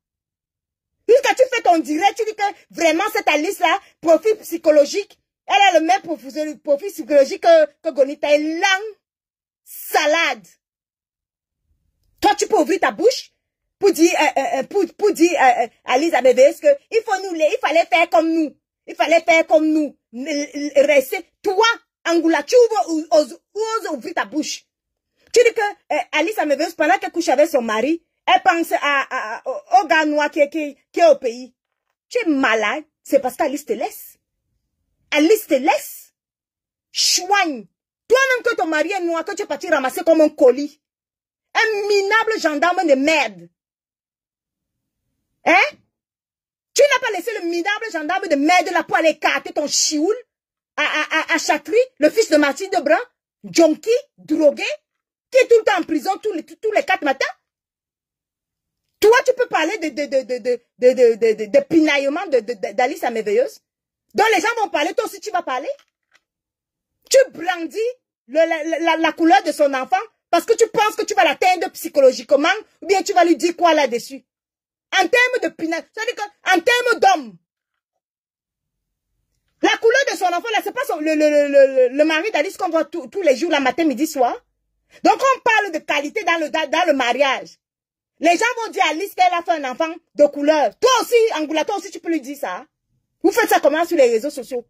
Jusqu'à tu fais ton direct, tu dis que vraiment cette Alice-là, profil psychologique, elle a le même profil psychologique que Gonita. Elle est langue, salade. Toi, tu peux ouvrir ta bouche pour dire Alice la merveilleuse que il fallait faire comme nous. Il fallait faire comme nous. Rester. Toi, Angoula, tu oses ouvrir ta bouche. Tu dis que Alice la merveilleuse, pendant qu'elle couche avec son mari, elle pense au gars noir qui est au pays. Tu es malade. C'est parce qu'Alice te laisse. Alice te laisse. Chouigne. Toi-même que ton mari est noir, que tu es parti ramasser comme un colis. Un minable gendarme de merde. Hein? Tu n'as pas laissé le minable gendarme de merde là pour aller écarter ton chioul à Chatri, le fils de Mathilde Brun, junkie, drogué, qui est tout le temps en prison tous les 4 matins. Toi, tu peux parler de pinaillement d'Alice la merveilleuse. Donc les gens vont parler, toi aussi tu vas parler. Tu brandis la couleur de son enfant parce que tu penses que tu vas l'atteindre psychologiquement ou bien tu vas lui dire quoi là-dessus. En termes de pinaille, c'est-à-dire qu'en termes d'homme, La couleur de son enfant, là, c'est pas le mari d'Alice qu'on voit tous les jours, la matin, midi, soir. Donc, on parle de qualité dans le mariage. Les gens vont dire à Alice qu'elle a fait un enfant de couleur. Toi aussi, Angoula, toi aussi, tu peux lui dire ça. Vous faites ça comment sur les réseaux sociaux?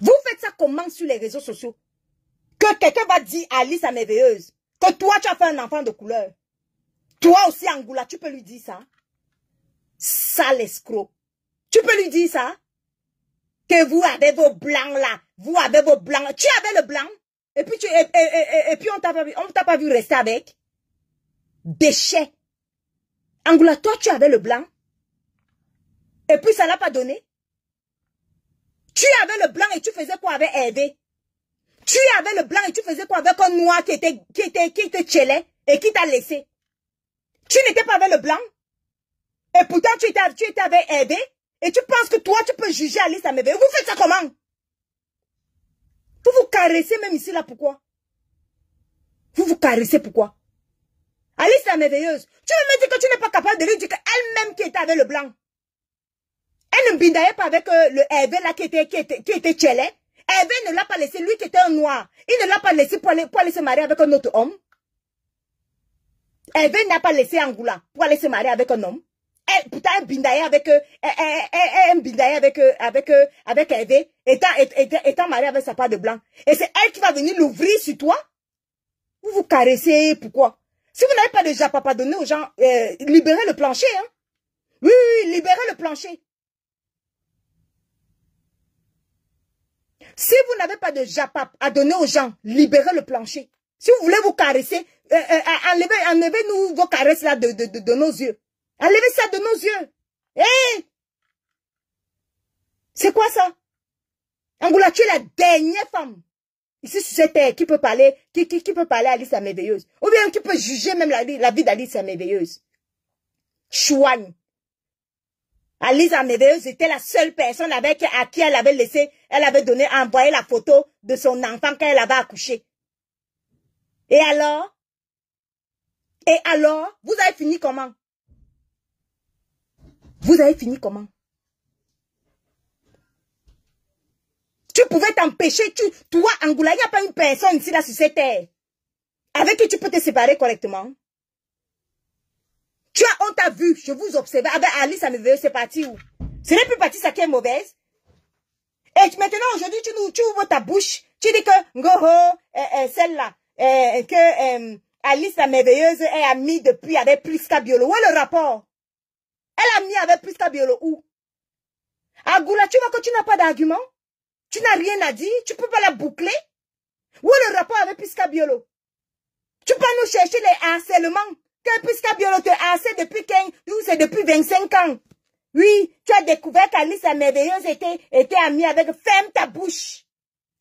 Vous faites ça comment sur les réseaux sociaux? Que quelqu'un va dire à Alice la merveilleuse que toi, tu as fait un enfant de couleur. Toi aussi, Angoula, tu peux lui dire ça. Sale escroc. Tu peux lui dire ça. Que vous avez vos blancs là. Vous avez vos blancs. Tu avais le blanc. Et puis on t'a pas vu rester avec. Déchet. Angoula, toi, tu avais le blanc. Et puis ça l'a pas donné. Tu avais le blanc et tu faisais quoi avec Hervé? Tu avais le blanc et tu faisais quoi avec un noir qui te tchelait et qui t'a laissé? Tu n'étais pas avec le blanc. Et pourtant, tu étais avec Hervé. Et tu penses que toi, tu peux juger Alice la merveilleuse. Vous faites ça comment? Vous vous caressez même ici, là, pourquoi? Vous vous caressez, pourquoi? Alice la merveilleuse, tu veux me dire que tu n'es pas capable de lui dire qu'elle-même qui était avec le blanc. Elle ne bindaillait pas avec le Hervé, là, qui était tchelé. Hervé ne l'a pas laissé, lui qui était un noir. Il ne l'a pas laissé pour aller se marier avec un autre homme. Hervé n'a pas laissé Angoula pour aller se marier avec un homme. Pourtant, elle bindaillait avec Hervé, étant mariée avec sa part de blanc. Et c'est elle qui va venir l'ouvrir sur toi. Vous vous caressez, pourquoi? Si vous n'avez pas de japapa donné aux gens, libérez le plancher. Hein? Oui, libérez le plancher. Si vous n'avez pas de japap à donner aux gens, libérez le plancher. Si vous voulez vous caresser, enlevez-nous vos caresses là de nos yeux. Enlevez ça de nos yeux. Hé! C'est quoi ça? Angoula, tu es la dernière femme ici sur cette terre qui peut parler, qui peut parler à Alice la merveilleuse. Ou bien qui peut juger même la vie d'Alice la merveilleuse. Chouagne. Alice la merveilleuse était la seule personne à qui elle avait envoyé la photo de son enfant quand elle avait accouché. Et alors, vous avez fini comment? Vous avez fini comment? Tu pouvais t'empêcher, toi, Angoula, il n'y a pas une personne ici, là, sur cette terre, avec qui tu peux te séparer correctement. On t'a vu, je vous observe, avec Alice, ça me veut, c'est parti où? Ce n'est plus parti, ça qui est mauvaise. Et maintenant, aujourd'hui, tu ouvres ta bouche, tu dis que, Ngoho, celle-là, que Alice, la merveilleuse, est amie depuis avec Priska Biolo. Où est le rapport? Elle a mis avec Priska Biolo où? Angoula, tu vois que tu n'as pas d'argument? Tu n'as rien à dire? Tu peux pas la boucler? Où est le rapport avec Priska Biolo? Tu peux nous chercher les harcèlements que Priska Biolo te harcèle depuis 25 ans. Oui, tu as découvert qu'Alice la merveilleuse était amie avec... Ferme ta bouche.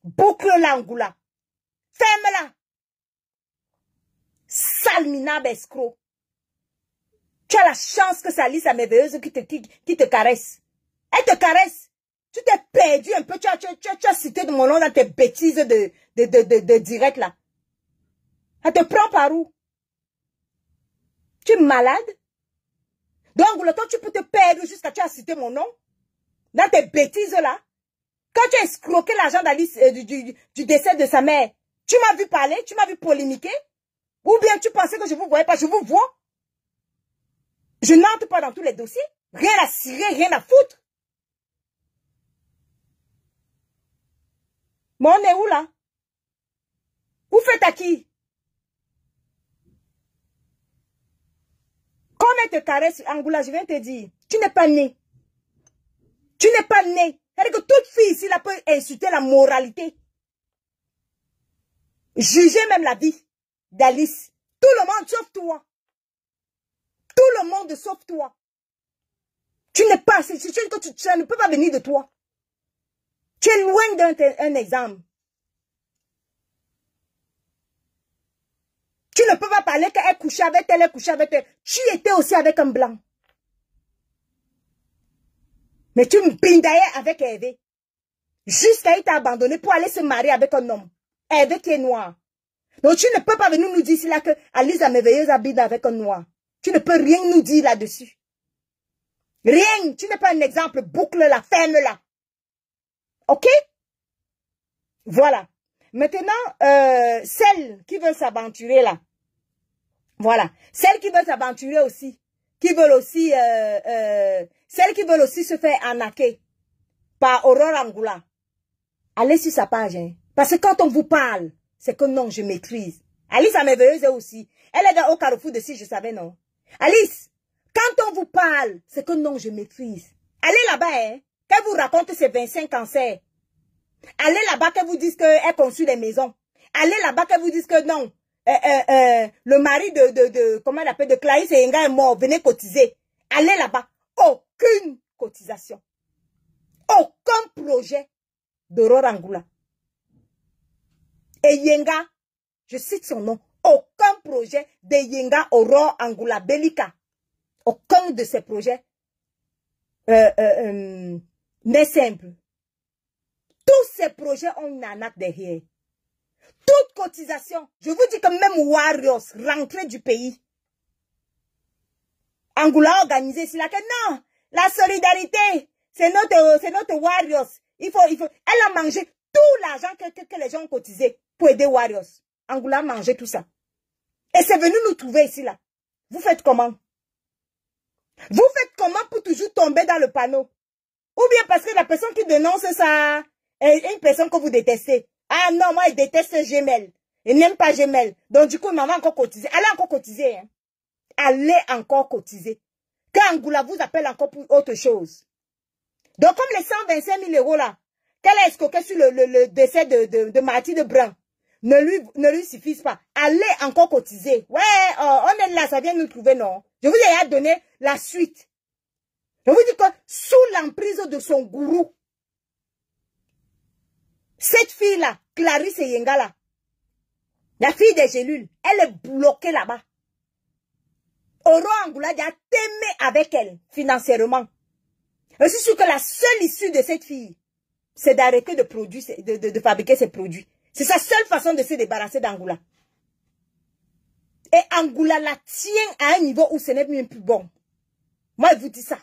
Boucle-la, Angoula. Ferme-la. Sale minable escroc. Tu as la chance que c'est Alice la merveilleuse qui te caresse. Elle te caresse. Tu t'es perdu un peu. Tu as cité de mon nom dans tes bêtises de direct là. Elle te prend par où? Tu es malade? Donc, le temps tu peux te perdre jusqu'à tu as cité mon nom. Dans tes bêtises là. Quand tu as escroqué l'argent d'Alice du décès de sa mère, tu m'as vu parler, tu m'as vu polémiquer? Ou bien tu pensais que je vous voyais pas? Je vous vois. Je n'entre pas dans tous les dossiers. Rien à cirer, rien à foutre. Mais on est où là? Vous faites à qui? Comme elle te caresse, Angoula, je viens te dire, tu n'es pas né. Tu n'es pas né. C'est-à-dire que toute fille ici là peut insulter la moralité. Juger même la vie d'Alice. Tout le monde sauf toi. Tout le monde sauf toi. Tu n'es pas, ça ne peut pas venir de toi. Tu es loin d'un exemple. Tu ne peux pas parler qu'elle couchait avec elle, elle couchait avec elle. Tu étais aussi avec un blanc. Mais tu me bindaillais avec Hervé. Jusqu'à il t'a abandonné pour aller se marier avec un homme. Hervé qui est noir. Donc tu ne peux pas venir nous dire ici là que Alice la merveilleuse habite avec un noir. Tu ne peux rien nous dire là-dessus. Rien, tu n'es pas un exemple, boucle-la, ferme-la. Ok? Voilà. Maintenant, celles qui veulent s'aventurer là, voilà, celles qui veulent s'aventurer aussi, qui veulent aussi, celles qui veulent aussi se faire arnaquer par Aurore Angoula, allez sur sa page, hein. Parce que quand on vous parle, c'est que non, je maîtrise. Alice, la merveilleuse aussi. Elle est au carrefour de si je savais, non. Alice, quand on vous parle, c'est que non, je maîtrise. Allez là-bas, hein, qu'elle vous raconte ses 25 cancers. Allez là-bas, qu'elle vous dise qu'elle construit des maisons. Allez là-bas, qu'elle vous dise que non, le mari comment elle appelle, de Clarisse Yenga est mort, venez cotiser. Allez là-bas, aucune cotisation. Aucun projet d'Aurore Angoula. Et Yenga, je cite son nom, aucun projet de Yenga Aurore Angoula Belika. Aucun de ces projets n'est simple. Tous ces projets ont une arnaque derrière. Toute cotisation. Je vous dis que même Warriors, rentrés du pays. Angoula a organisé ici là que non, la solidarité, c'est notre Warriors. Il faut. Elle a mangé tout l'argent que les gens ont cotisé pour aider Warriors. Angoula a mangé tout ça. Et c'est venu nous trouver ici là. Vous faites comment? Vous faites comment pour toujours tomber dans le panneau? Ou bien parce que la personne qui dénonce ça est une personne que vous détestez. Ah non, moi, il déteste Gmail. Il n'aime pas Gmail. Donc, du coup, maman encore cotiser. Allez encore cotiser. Hein. Allez encore cotiser. Quand Angoula vous appelle encore pour autre chose. Donc, comme les 125 000 euros là, qu'elle a escroqué sur le décès de Mathilde Brun, ne lui suffisent pas. Allez encore cotiser. Ouais, on est là, ça vient nous trouver, non. Je vous ai déjà donné la suite. Je vous dis que sous l'emprise de son gourou, cette fille-là, Clarisse Yenga là, la fille des gélules, elle est bloquée là-bas. Aurore Angoula a témé avec elle financièrement. Je suis sûre que la seule issue de cette fille, c'est d'arrêter de fabriquer ses produits. C'est sa seule façon de se débarrasser d'Angoula. Et Angoula la tient à un niveau où ce n'est même plus bon. Moi, je vous dis ça.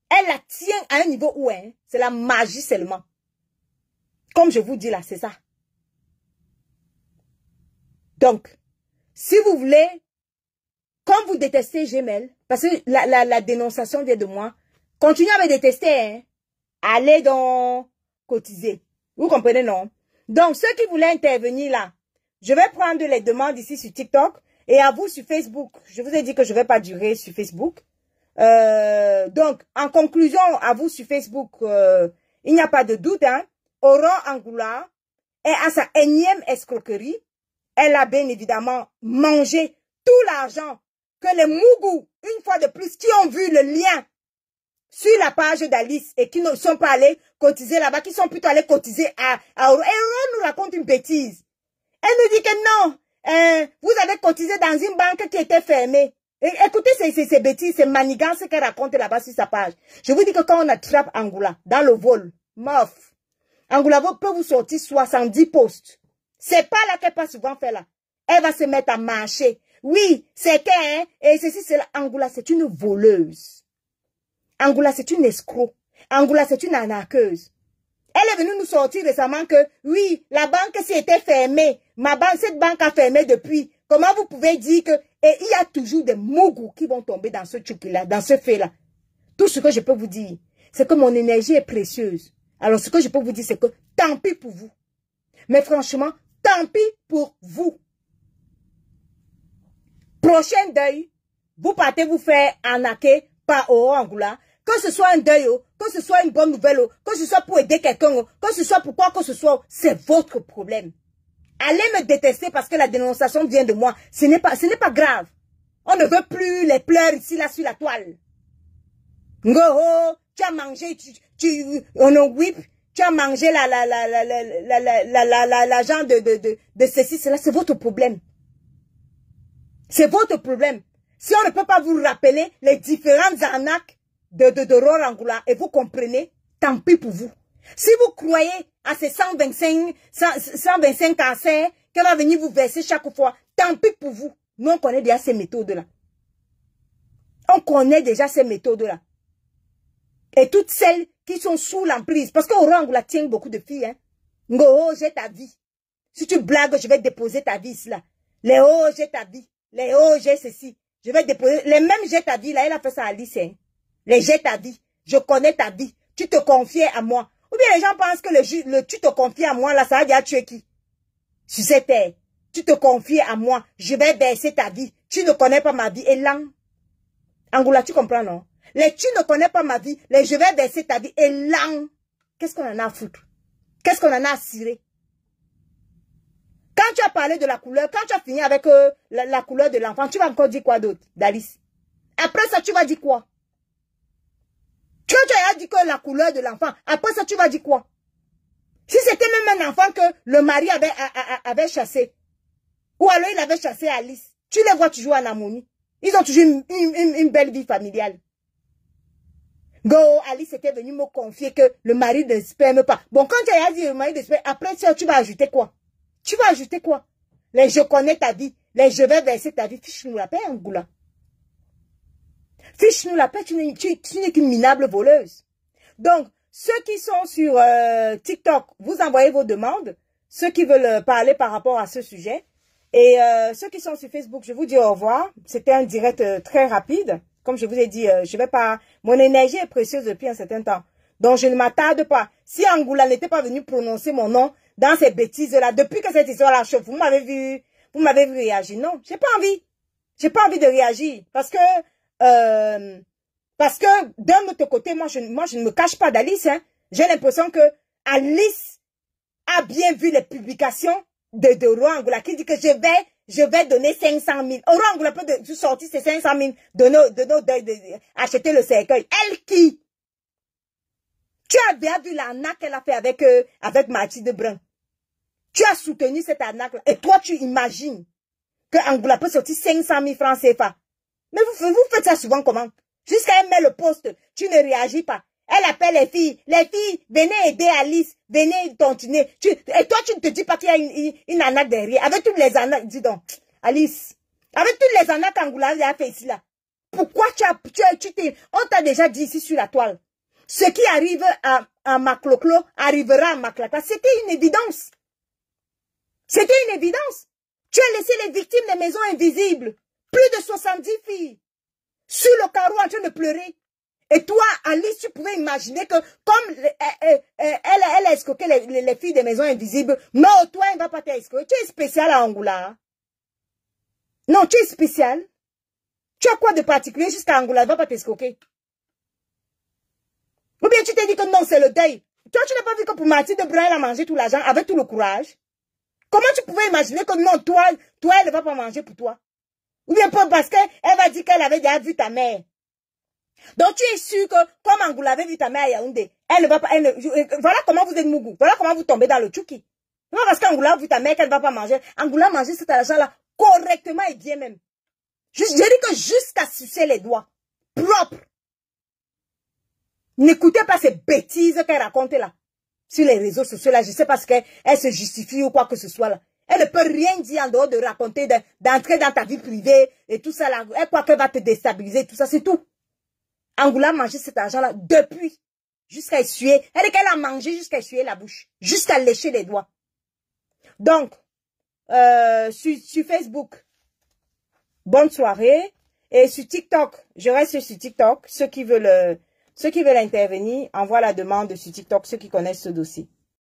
Elle la tient à un niveau où, hein, c'est la magie seulement. Comme je vous dis là, c'est ça. Donc, si vous voulez, comme vous détestez Gmail, parce que la dénonciation vient de moi, continuez à me détester, hein. Allez donc cotiser. Vous comprenez, non? Donc, ceux qui voulaient intervenir là, je vais prendre les demandes ici sur TikTok et à vous sur Facebook. Je vous ai dit que je ne vais pas durer sur Facebook. Donc, en conclusion, à vous sur Facebook, il n'y a pas de doute, hein. Aurore Angoula est à sa énième escroquerie. Elle a bien évidemment mangé tout l'argent que les Mougou, une fois de plus, qui ont vu le lien sur la page d'Alice et qui ne sont pas allés cotiser là-bas, qui sont plutôt allés cotiser à Aurore. Et Aurore nous raconte une bêtise. Elle nous dit que non, vous avez cotisé dans une banque qui était fermée. Et écoutez ces bêtises, ces manigances qu'elle raconte là-bas sur sa page. Je vous dis que quand on attrape Angoula dans le vol, mof, Angoula peut vous sortir 70 postes. C'est pas là qu'elle pas souvent fait là. Elle va se mettre à marcher. Oui, c'est qu'elle, et ceci, c'est là. Angoula, c'est une voleuse. Angoula, c'est une escroc. Angoula, c'est une arnaqueuse. Elle est venue nous sortir récemment que, oui, la banque s'était fermée. Cette banque a fermé depuis. Comment vous pouvez dire que, et il y a toujours des mougous qui vont tomber dans ce truc-là, dans ce fait-là. Tout ce que je peux vous dire, c'est que mon énergie est précieuse. Alors, ce que je peux vous dire, c'est que tant pis pour vous. Mais franchement, tant pis pour vous. Prochain deuil, vous partez vous faire arnaquer par Aurore Angoula. Que ce soit un deuil, que ce soit une bonne nouvelle, que ce soit pour aider quelqu'un, que ce soit pour quoi que ce soit, c'est votre problème. Allez me détester parce que la dénonciation vient de moi. Ce n'est pas grave. On ne veut plus les pleurs ici, là, sur la toile. Ngoho, tu as mangé, tu as mangé l'argent de ceci, cela, c'est votre problème. C'est votre problème. Si on ne peut pas vous rappeler les différentes arnaques d'Aurore Angoula et vous comprenez, tant pis pour vous. Si vous croyez à ces 125 cancers qu'elle va venir vous verser chaque fois, tant pis pour vous. Nous, on connaît déjà ces méthodes-là. On connaît déjà ces méthodes-là. Et toutes celles qui sont sous l'emprise. Parce qu'Orangoula tient beaucoup de filles. Hein. Oh, j'ai ta vie. Si tu blagues, je vais déposer ta vie là. Les oh, j'ai ta vie. Les oh, j'ai ceci. Je vais déposer. Les mêmes j'ai ta vie là, elle a fait ça à Alice. Hein. Les j'ai ta vie. Je connais ta vie. Tu te confiais à moi. Ou bien les gens pensent que le tu te confies à moi là, ça va dire tuer qui? Sur cette terre. Tu te confies à moi. Je vais baisser ta vie. Tu ne connais pas ma vie. Et là, Angoula, tu comprends non? Les tu ne connais pas ma vie. Les je vais baisser ta vie. Et là, qu'est-ce qu'on en a à foutre? Qu'est-ce qu'on en a à cirer? Quand tu as parlé de la couleur, quand tu as fini avec la couleur de l'enfant, tu vas encore dire quoi d'autre, Dalice? Après ça, tu vas dire quoi? Tu as dit que la couleur de l'enfant, après ça, tu vas dire quoi? Si c'était même un enfant que le mari avait chassé, ou alors il avait chassé Alice, tu les vois toujours en harmonie. Ils ont toujours une belle vie familiale. Go, Alice était venue me confier que le mari ne sperme pas. Bon, quand tu as dit le mari ne sperme, après ça, tu vas ajouter quoi? Tu vas ajouter quoi? Les je connais ta vie. Les je vais verser ta vie. Fiche-nous la paix, Angoula. Fiche-nous la paix. Tu n'es qu'une minable voleuse. Donc, ceux qui sont sur TikTok, vous envoyez vos demandes. Ceux qui veulent parler par rapport à ce sujet. Et ceux qui sont sur Facebook, je vous dis au revoir. C'était un direct très rapide. Comme je vous ai dit, je vais pas... Mon énergie est précieuse depuis un certain temps. Donc, je ne m'attarde pas. Si Angoula n'était pas venu prononcer mon nom dans ces bêtises-là, depuis que cette histoire-là chauffe, vous m'avez vu réagir. Non, j'ai pas envie. J'ai pas envie de réagir. Parce que d'un autre côté, moi, je ne me cache pas d'Alice. Hein. J'ai l'impression que Alice a bien vu les publications de Roi Angoula qui dit que je vais donner 500 000. Roi Angoula peut sortir ces 500 000 acheter le cercueil. Elle qui? Tu as bien vu l'arnaque qu'elle a fait avec Mathilde Brun. Tu as soutenu cette arnaque-là. Et toi, tu imagines que Angoula peut sortir 500 000 francs CFA. Mais vous faites ça souvent comment? Jusqu'à elle met le poste, tu ne réagis pas. Elle appelle les filles, venez aider Alice, venez continuer. Et toi, tu ne te dis pas qu'il y a une arnaque derrière. Avec toutes les arnaques, dis donc, Alice, avec toutes les arnaques qu'Angoula a fait ici là. Pourquoi on t'a déjà dit ici sur la toile. Ce qui arrive à Macloclo arrivera à Maclata. C'était une évidence. C'était une évidence. Tu as laissé les victimes des maisons invisibles. Plus de 70 filles. Sur le carreau en train de pleurer. Et toi, Alice, tu pouvais imaginer que comme elle a escroqué les filles des maisons invisibles, non, toi, elle ne va pas t'escroquer. Tu es spécial à Angoula. Non, tu es spécial. Tu as quoi de particulier jusqu'à Angoula, elle ne va pas t'escroquer. Ou bien tu t'es dit que non, c'est le deuil. Toi, tu n'as pas vu que pour Mathilde Brun, elle a mangé tout l'argent avec tout le courage. Comment tu pouvais imaginer que non, toi, elle ne va pas manger pour toi? Ou bien parce qu'elle va dire qu'elle avait déjà vu ta mère. Donc tu es sûr que comme Angoula avait vu ta mère à Yaoundé, elle ne va pas... voilà comment vous êtes mougou. Voilà comment vous tombez dans le tchouki. Non, parce qu'Angoula a vu ta mère qu'elle ne va pas manger. Angoula a mangé cet argent-là correctement et bien même. Je dis que jusqu'à sucer les doigts. Propre. N'écoutez pas ces bêtises qu'elle raconte là. Sur les réseaux sociaux là, je ne sais pas ce qu'elle se justifie ou quoi que ce soit là. Elle ne peut rien dire en dehors de raconter, d'entrer dans ta vie privée et tout ça là. Elle croit qu'elle va te déstabiliser, tout ça, c'est tout. Angoula a mangé cet argent-là depuis, jusqu'à essuyer. Elle dit qu'elle a mangé jusqu'à essuyer la bouche, jusqu'à lécher les doigts. Donc, sur Facebook, bonne soirée. Et sur TikTok, je reste sur TikTok. Ceux qui veulent intervenir, envoient la demande sur TikTok, ceux qui connaissent ce dossier.